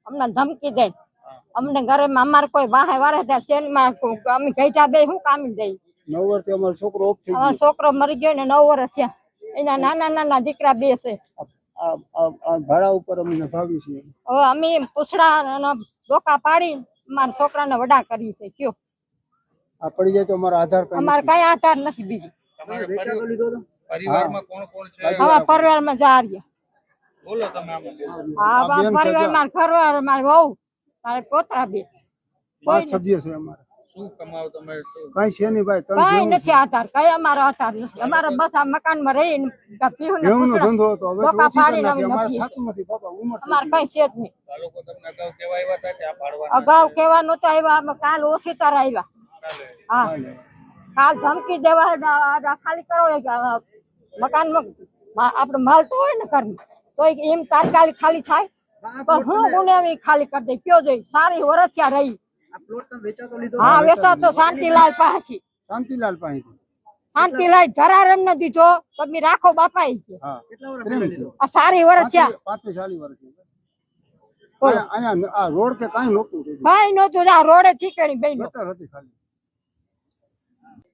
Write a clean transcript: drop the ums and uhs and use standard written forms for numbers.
અમને ધમકી દે અમને ઘરે અમારે કોઈ વાહે વારે શેનમાં અમે ગઈઠા દે શું કામ દઈ 9 વર્ષથી અમારો છોકરો ઓફ થઈ અમારો છોકરો મરી ગયો ને 9 વર્ષ થયા એના નાના નાના દીકરા 2 છે આ ભાડા ઉપર અમને ભાગી છે હવે અમે પૂછડા ડોકા પાડી મારા છોકરાને વડા કરી છે કયો આ પડી જાય તો અમારો આધાર કાર્ડ અમારે કઈ આધાર નથી બીજું પરિવારમાં કોણ કોણ છે હવે પરિવારમાં જા રહ્યા બોલો તમે હા પરિવારમાં ઘરવાળા મારી વહુ મારે પોતરા 2 પાંચ સભ્ય છે અમારે શું કમાવ તમે કઈ છે નહીં ભાઈ કઈ નથી આધાર કઈ અમારો આધાર નથી અમારે બસ આ મકાનમાં રહીને ઘઉંનો ધંધો હતો હવે ડોકા પાડીને અમે અમારે નથી થતું નથી બાપા ઉંમર અમારે કઈ છે જ નહીં આ લોકો તમને અગાઉ કેવા આવ્યા હતા કે આ ભાડવા અગાઉ કેવા નહોતા આવ્યા અમે કાલ ઓછી તાર આવ્યા હા કાલ ધમકી દેવા ખાલી કરો મકાનમાં આપણે માલ તો હોય ને ઘરમાં તો એમ તાત્કાલિક ખાલી થાય પણ હું ગુનેવી ખાલી કરી દઈ કયો જોઈ સારી વર્ષ ત્યાં રહી હા વેચા તો શાંતિલાલ પાસેથી શાંતિલાલ જરા એમ નથી દીધો તમે રાખો બાપા આ સારી વર્ષ થયા 35 વર્ષ અહીંયા આ રોડ કે કાઈ નહોતું કઈ નહોતું આ રોડે ઠીકણી બેન ગટર હતી ખાલી